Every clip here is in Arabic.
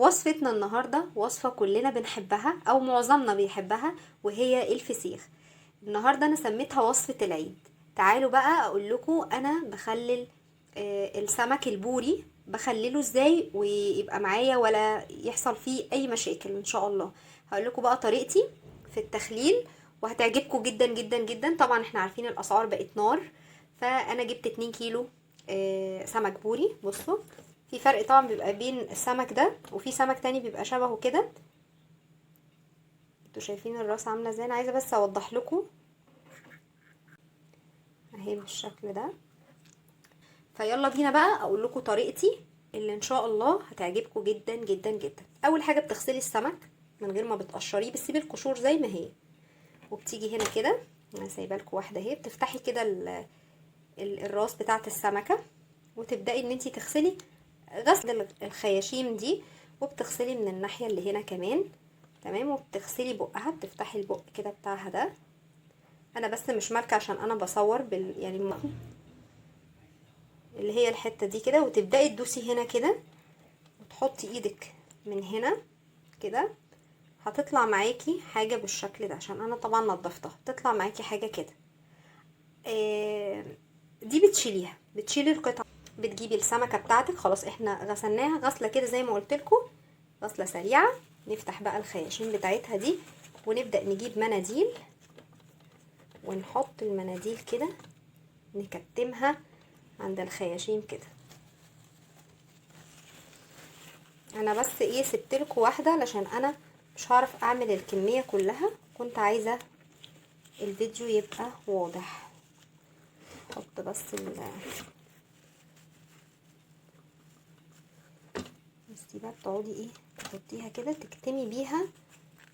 وصفتنا النهاردة وصفة كلنا بنحبها او معظمنا بيحبها، وهي الفسيخ. النهاردة انا سميتها وصفة العيد. تعالوا بقى اقول لكم انا بخلل السمك البوري بخلله ازاي ويبقى معايا ولا يحصل فيه اي مشاكل ان شاء الله. هقول لكم بقى طريقتي في التخليل وهتعجبكم جدا جدا جدا. طبعا احنا عارفين الاسعار بقت نار، فانا جبت 2 كيلو سمك بوري. بصوا في فرق طبعا بيبقى بين السمك ده وفي سمك تاني بيبقى شبهه كده. انتوا شايفين الراس عامله ازاي؟ انا عايزه بس اوضح لكم اهي بالشكل ده. فيلا بينا بقى اقول لكم طريقتي اللي ان شاء الله هتعجبكم جدا جدا جدا. اول حاجه بتغسلي السمك من غير ما بتقشريه، بتسيبي القشور زي ما هي، وبتيجي هنا كده. انا سايبه لكم واحده اهي. بتفتحي كده الراس بتاعه السمكه وتبداي ان انتي تغسلي غسل الخياشيم دي، وبتغسلي من الناحيه اللي هنا كمان. تمام. وبتغسلي بقها، بتفتحي البق كده بتاعها ده. انا بس مش ماركه عشان انا بصور يعني اللي هي الحته دي كده. وتبداي تدوسي هنا كده وتحطي ايدك من هنا كده. هتطلع معاكي حاجه بالشكل ده، عشان انا طبعا نضفتها. تطلع معاكي حاجه كده. دي بتشيليها، بتشيلي القطعه. بتجيبي السمكه بتاعتك خلاص، احنا غسلناها غسله كده زي ما قلت لكم، غسله سريعه. نفتح بقى الخياشيم بتاعتها دي ونبدا نجيب مناديل ونحط المناديل كده، نكتمها عند الخياشيم كده. انا بس ايه سبتلكوا واحده علشان انا مش هعرف اعمل الكميه كلها، كنت عايزه الفيديو يبقى واضح. احط بس بس بقى بتقعدي ايه تحطيها كده، تكتمي بيها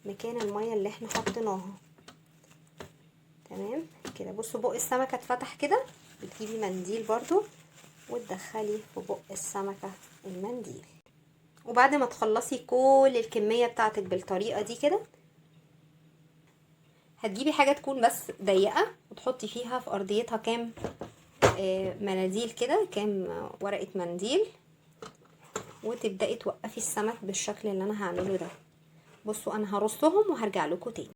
مكان الميه اللي احنا حطيناها. تمام كده. بصوا بق السمكه اتفتح كده، بتجيبي منديل برضو وتدخلي في بق السمكه المنديل. وبعد ما تخلصي كل الكميه بتاعتك بالطريقه دي كده، هتجيبي حاجه تكون بس ضيقه وتحطي فيها في ارضيتها كام مناديل كده، كام ورقه منديل، وتبداي توقفي السمك بالشكل اللي انا هعمله ده. بصوا انا هرصهم وهرجع لكم تاني.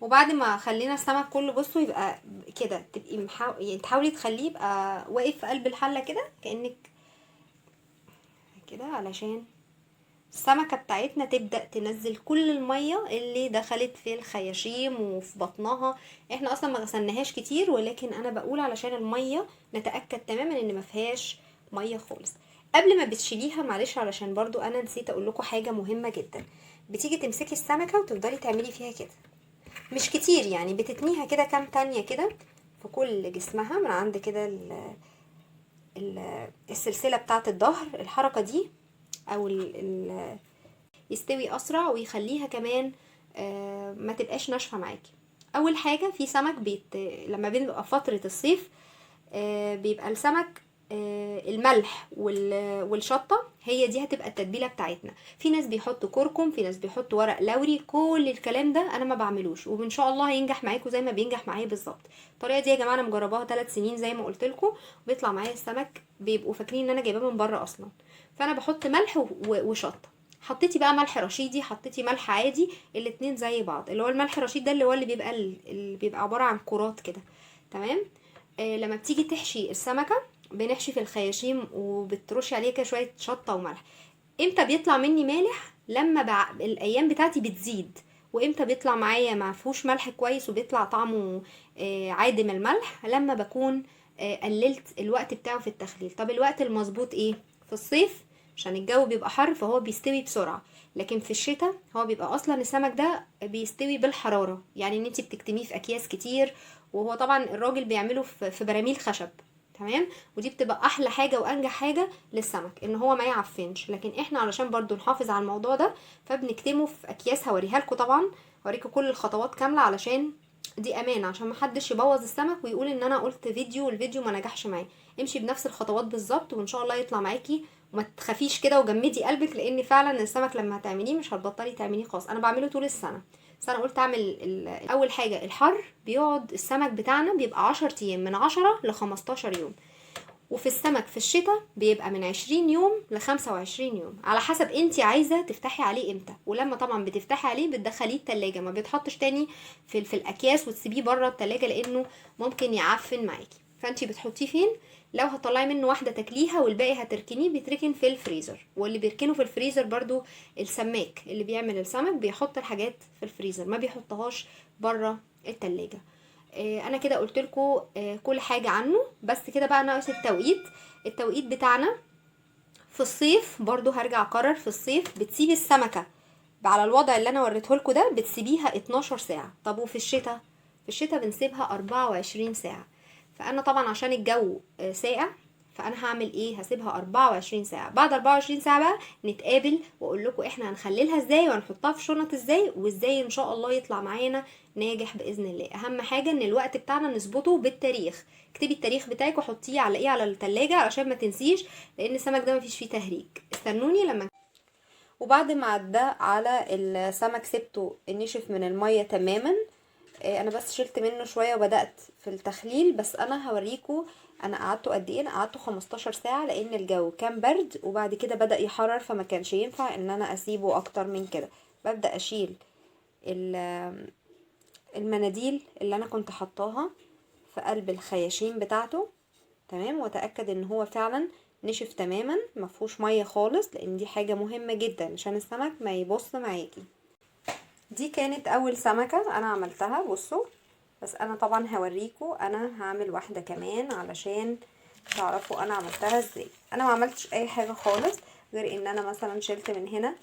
وبعد ما خلينا السمك كله بصوا يبقى كده، تبقي يعني تحاولي تخليه يبقى واقف في قلب الحله كده كانك كده، علشان السمكه بتاعتنا تبدا تنزل كل الميه اللي دخلت في الخياشيم وفي بطنها. احنا اصلا ما غسلناهاش كتير، ولكن انا بقول علشان الميه نتاكد تماما ان ما فيهاش ميه خالص. قبل ما بتشيليها معلش، علشان برضو انا نسيت اقول لكم حاجه مهمه جدا. بتيجي تمسكي السمكه وتفضلي تعملي فيها كده، مش كتير يعني، بتتنيها كده كام تانية كده في كل جسمها من عند كده السلسله بتاعه الظهر. الحركه دي او يستوي اسرع ويخليها كمان ما تبقاش ناشفه معاكي. اول حاجه في سمك لما بنبقى فتره الصيف بيبقى السمك الملح والشطه هي دي هتبقى التتبيله بتاعتنا. في ناس بيحطوا كركم، في ناس بيحطوا ورق لوري، كل الكلام ده انا ما بعملوش، وان شاء الله هينجح معاكم زي ما بينجح معايا بالظبط. الطريقه دي يا جماعه انا مجرباها 3 سنين زي ما قلت لكم، وبيطلع معايا السمك بيبقوا فاكرين ان انا جايباه من بره اصلا. فانا بحط ملح وشطه. حطيتي بقى ملح رشيدي، حطيتي ملح عادي، الاتنين زي بعض. اللي هو الملح الرشيد ده اللي هو اللي بيبقى عباره عن كرات كده. تمام. لما بتيجي تحشي السمكه بنحشي في الخياشيم وبترشي عليه كده شويه شطه وملح. امتى بيطلع مني مالح؟ لما الايام بتاعتي بتزيد. وامتى بيطلع معايا ما فيهوش ملح كويس وبيطلع طعمه عادم الملح؟ لما بكون قللت الوقت بتاعه في التخليل. طب الوقت المظبوط ايه؟ في الصيف عشان الجو بيبقى حر فهو بيستوي بسرعه، لكن في الشتاء هو بيبقى اصلا السمك ده بيستوي بالحراره، يعني ان انت بتكتميه في اكياس كتير، وهو طبعا الراجل بيعمله في براميل خشب. تمام. ودي بتبقى احلى حاجه وانجح حاجه للسمك ان هو ما يعفنش. لكن احنا علشان برضو نحافظ على الموضوع ده فبنكتمه في اكياس. هوريها لكم طبعا، هوريكم كل الخطوات كامله علشان دي امانه، عشان ما حدش يبوظ السمك ويقول ان انا قلت فيديو والفيديو ما نجحش معايا. امشي بنفس الخطوات بالظبط وان شاء الله يطلع معاكي. وما تخافيش كده وجمدي قلبك، لان فعلا السمك لما هتعمليه مش هتبطلي تعمليه خالص. انا بعمله طول السنه، بس انا قلت اعمل اول حاجه. الحر بيقعد السمك بتاعنا بيبقى 10 ايام، من 10 ل 15 يوم. وفي السمك في الشتاء بيبقى من 20 يوم ل25 يوم، على حسب انتي عايزة تفتحي عليه امتى. ولما طبعا بتفتحي عليه بتدخليه التلاجة، ما بيتحطش تاني في الاكياس وتسيبيه بره التلاجة، لانه ممكن يعفن معاكي. فانتي بتحطيه فين؟ لو هتطلعي منه واحدة تاكليها والباقي هتركنيه، بيتركن في الفريزر. واللي بيركنه في الفريزر برضو السماك اللي بيعمل السمك بيحط الحاجات في الفريزر، ما بيحطهاش بره التلاجة. انا كده قلت لكم كل حاجه عنه. بس كده بقى ناقص التوقيت. التوقيت بتاعنا في الصيف برضو هرجع اكرر، في الصيف بتسيبي السمكه على الوضع اللي انا وريته لكم ده، بتسيبيها 12 ساعه. طب وفي الشتاء؟ في الشتاء بنسيبها 24 ساعه. فانا طبعا عشان الجو ساقع، فانا هعمل ايه؟ هسيبها 24 ساعه. بعد 24 ساعه بقى نتقابل واقول لكم احنا هنخللها ازاي وهنحطها في شنط ازاي، وازاي ان شاء الله يطلع معانا ناجح باذن الله. اهم حاجه ان الوقت بتاعنا نظبطه بالتاريخ. اكتبي التاريخ بتاعك وحطيه على ايه؟ على التلاجة علشان ما تنسيش، لان السمك ده مفيش فيه تهريج. استنوني لما. وبعد ما عدى على السمك سبته نشف من المية تماما. انا بس شلت منه شوية وبدأت في التخليل. بس انا هوريكم انا قعدته قد ايه. انا قعدته 15 ساعة لان الجو كان برد وبعد كده بدأ يحرر، فما كانش ينفع ان انا اسيبه اكتر من كده. ببدأ اشيل المناديل اللي انا كنت حطاها في قلب الخياشيم بتاعته، تمام، واتاكد ان هو فعلا نشف تماما مفهوش ميه خالص، لان دي حاجه مهمه جدا عشان السمك ما يبص معاكي. دي كانت اول سمكه انا عملتها، بصوا. بس انا طبعا هوريكم انا هعمل واحده كمان علشان تعرفوا انا عملتها ازاي. انا ما عملتش اي حاجه خالص غير ان انا مثلا شلت من هنا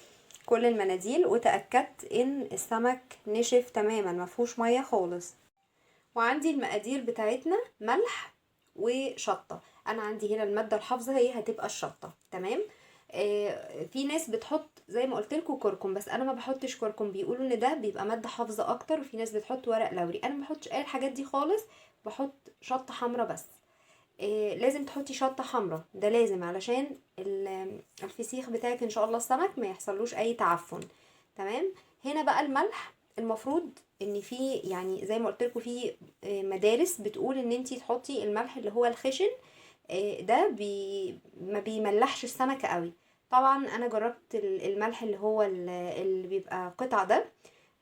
كل المناديل وتاكدت ان السمك نشف تماما مفهوش ميه خالص. وعندي المقادير بتاعتنا ملح وشطه. انا عندي هنا الماده الحافظه هي هتبقى الشطه، تمام. في ناس بتحط زي ما قلت لكم كركم، بس انا ما بحطش كركم، بيقولوا ان ده بيبقى ماده حافظه اكتر. وفي ناس بتحط ورق لوري، انا ما بحطش اي الحاجات دي خالص، بحط شطه حمراء بس. لازم تحطي شطه حمراء، ده لازم علشان الفسيخ بتاعك ان شاء الله السمك ما يحصلوش اي تعفن، تمام. هنا بقى الملح، المفروض ان في يعني زي ما قلت لكم في مدارس بتقول ان انتي تحطي الملح اللي هو الخشن، ده ما بيملحش السمكة قوي. طبعا انا جربت الملح اللي هو اللي بيبقى قطع ده،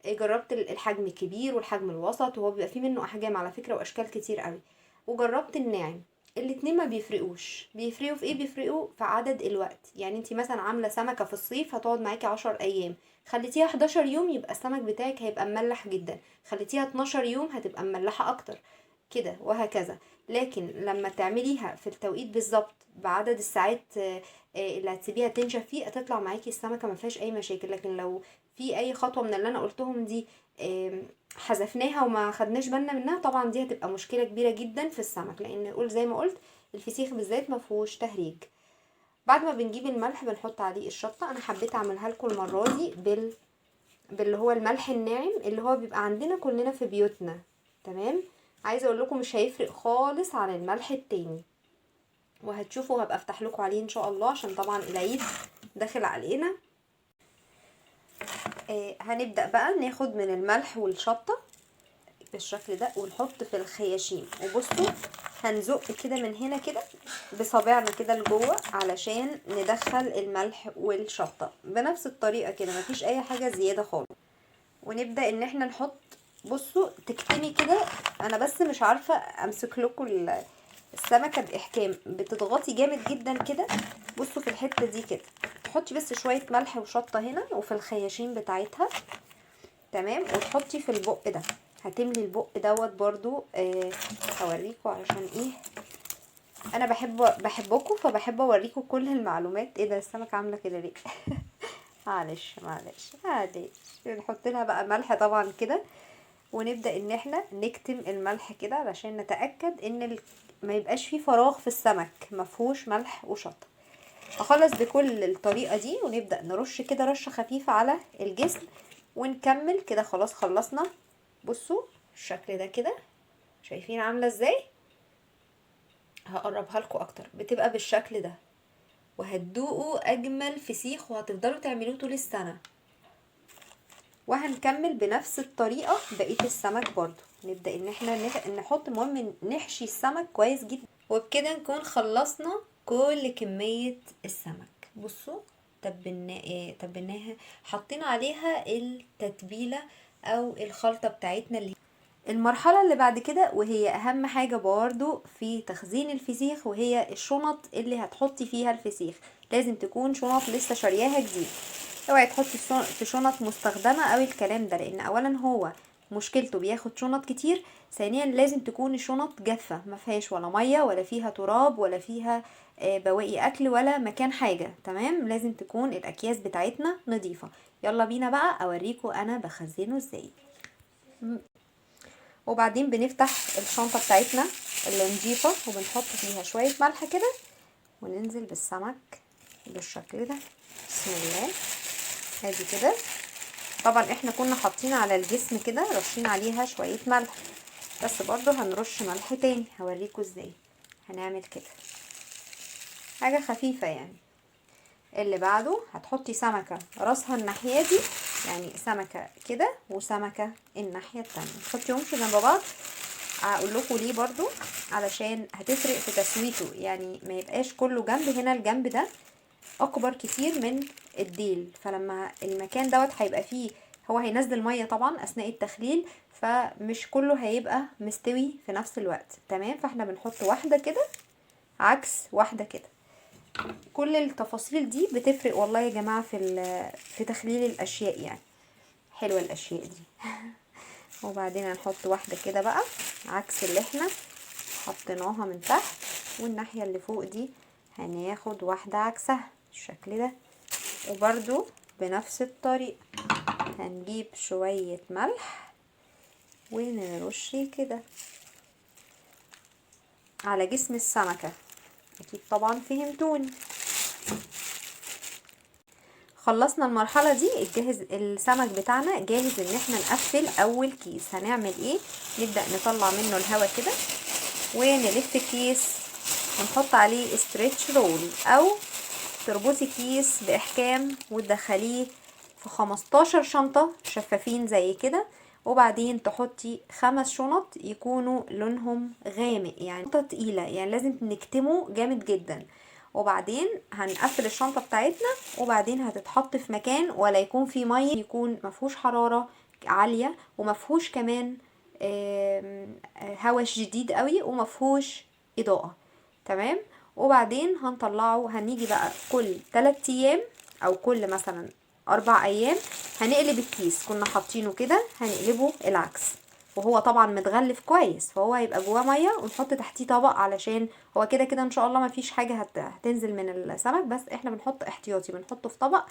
جربت الحجم الكبير والحجم الوسط، وهو بيبقى فيه منه احجام على فكرة واشكال كتير قوي. وجربت الناعم. الاتنين ما بيفرقوش. بيفرقوا في ايه؟ بيفرقوا في عدد الوقت. يعني انتي مثلا عاملة سمكة في الصيف هتقعد معاكي 10 ايام، خليتيها 11 يوم يبقى السمك بتاعك هيبقى مملح جدا، خليتيها 12 يوم هتبقى مملحة اكتر كده، وهكذا. لكن لما تعمليها في التوقيت بالظبط بعدد الساعات اللي هتسيبيها تنشف فيه، هتطلع معاكي السمكة ما فيهاش اي مشاكل. لكن لو في اي خطوة من اللي انا قلتهم دي حذفناها وما خدناش بالنا منها، طبعا دي هتبقى مشكلة كبيرة جدا في السمك، لان قول زي ما قلت الفسيخ بالذات ما فيهوش تهريج. بعد ما بنجيب الملح بنحط عليه الشطة. انا حبيت اعملها لكم المرة دي باللي هو الملح الناعم اللي هو بيبقى عندنا كلنا في بيوتنا، تمام. عايزه اقول لكم مش هيفرق خالص عن الملح التاني، وهتشوفوا هبقى افتح لكم عليه ان شاء الله، عشان طبعا العيد داخل علينا. هنبدأ بقى ناخد من الملح والشطة بالشكل ده ونحط في الخياشيم. وبصوا هنزق كده من هنا كده بصابعنا كده لجوه علشان ندخل الملح والشطة بنفس الطريقة كده، مفيش اي حاجة زيادة خالص. ونبدأ ان احنا نحط، بصوا تكتمي كده. انا بس مش عارفة امسك لكم السمكة باحكام، بتضغطي جامد جدا كده. بصوا في الحتة دي كده تحطي بس شوية ملح وشطة هنا وفي الخياشيم بتاعتها، تمام. وتحطي في البق ده، هتملي البق دوت برضو. هوريكم علشان ايه، انا بحبكم فبحب اوريكم كل المعلومات. ايه ده السمكة عاملة كده ليه؟ معلش نحط لها بقى ملح طبعا كده، ونبدأ ان احنا نكتم الملح كده علشان نتأكد ان ما يبقاش فيه فراغ في السمك مفهوش ملح وشطة. اخلص بكل الطريقة دي ونبدأ نرش كده رشة خفيفة على الجسم ونكمل كده. خلاص خلصنا. بصوا الشكل ده كده، شايفين عاملة ازاي؟ هقربها لكم اكتر، بتبقى بالشكل ده، وهتدوقوا اجمل فسيخ وهتفضلوا تعملوه طول السنة. وهنكمل بنفس الطريقة بقية السمك برضو. نبدأ ان احنا نحط، المهم نحشي السمك كويس جدا. وبكده نكون خلصنا كل كمية السمك. بصوا تبلناها، حطينا عليها التتبيلة او الخلطة بتاعتنا. اللي المرحلة اللي بعد كده وهي اهم حاجة برضو في تخزين الفسيخ، وهي الشنط اللي هتحطي فيها الفسيخ. لازم تكون شنط لسه شارياها جديد، اوعي تحطي في شنط مستخدمة او الكلام ده، لان اولا هو مشكلته بياخد شنط كتير، ثانيا لازم تكون الشنط جافة ما فيهاش ولا مية ولا فيها تراب ولا فيها بواقي اكل ولا مكان حاجة. تمام، لازم تكون الاكياس بتاعتنا نظيفة. يلا بينا بقى اوريكم انا بخزنه ازاي. وبعدين بنفتح الشنطة بتاعتنا اللي نضيفة وبنحط فيها شوية ملح كده، وننزل بالسمك بالشكل ده. بسم الله، ادي كده. طبعا احنا كنا حاطين على الجسم كده رشين عليها شوية ملح، بس برضو هنرش ملح تاني. هوريكم ازاي هنعمل كده، حاجة خفيفة يعني. اللي بعده هتحطي سمكة راسها الناحية دي، يعني سمكة كده وسمكة الناحية التانية، تحطيهمش جنب بعض. هقول لكم ليه برضو، علشان هتفرق في تسويته، يعني ما يبقاش كله جنب. هنا الجنب ده اكبر كتير من الديل، فلما المكان دوت هيبقى فيه، هو هينزل ميه طبعا اثناء التخليل، فمش كله هيبقى مستوي في نفس الوقت. تمام، فاحنا بنحط واحده كده عكس واحده كده. كل التفاصيل دي بتفرق والله يا جماعه في تخليل الاشياء، يعني حلوه الاشياء دي. وبعدين هنحط واحده كده بقى عكس اللي احنا حطيناها من تحت، والناحيه اللي فوق دي هناخد واحده عكسها بالشكل ده. وبرضو بنفس الطريقة هنجيب شوية ملح ونرش كده على جسم السمكة. اكيد طبعا فهمتوني. خلصنا المرحلة دي، السمك بتاعنا جاهز ان احنا نقفل اول كيس. هنعمل ايه؟ نبدأ نطلع منه الهواء كده ونلف الكيس ونحط عليه استريتش رول، او تربطي كيس باحكام وتدخليه في 15 شنطة شفافين زي كده، وبعدين تحطي 5 شنط يكونوا لونهم غامق، يعني شنطة تقيلة، يعني لازم نكتمه جامد جدا. وبعدين هنقفل الشنطة بتاعتنا، وبعدين هتتحط في مكان ولا يكون فيه مية، يكون مفهوش حرارة عالية ومفهوش كمان هوا شديد قوي ومفهوش اضاءة. تمام، وبعدين هنطلعه. هنيجي بقى كل 3 ايام او كل مثلا 4 ايام هنقلب الكيس، كنا حاطينه كده هنقلبه العكس، وهو طبعا متغلف كويس فهو هيبقى جواه ميه، ونحط تحتيه طبق علشان هو كده كده ان شاء الله ما فيش حاجه هتنزل من السمك، بس احنا بنحط احتياطي، بنحطه في طبق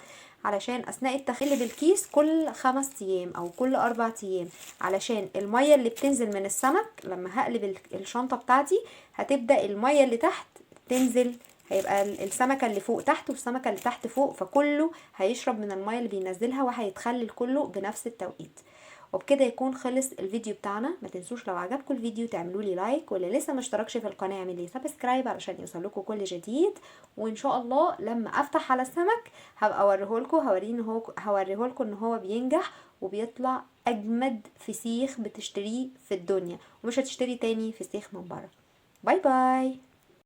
علشان اثناء التخليل بالكيس كل 5 ايام او كل 4 ايام، علشان الميه اللي بتنزل من السمك لما هقلب الشنطه بتاعتي هتبدا الميه اللي تحت تنزل، هيبقى السمكة اللي فوق تحت والسمكة اللي تحت فوق، فكله هيشرب من المية اللي بينزلها وهيتخلل كله بنفس التوقيت. وبكده يكون خلص الفيديو بتاعنا. ما تنسوش لو عجبكم الفيديو تعملوا لي لايك، واللي لسه مشتركش في القناة اعمل لي سبسكرايب علشان يوصلكوا كل جديد. وان شاء الله لما افتح على السمك هبقى هوريهولكوا ان هو بينجح وبيطلع اجمد فسيخ بتشتريه في الدنيا، ومش هتشتري تاني فسيخ من بره. باي باي.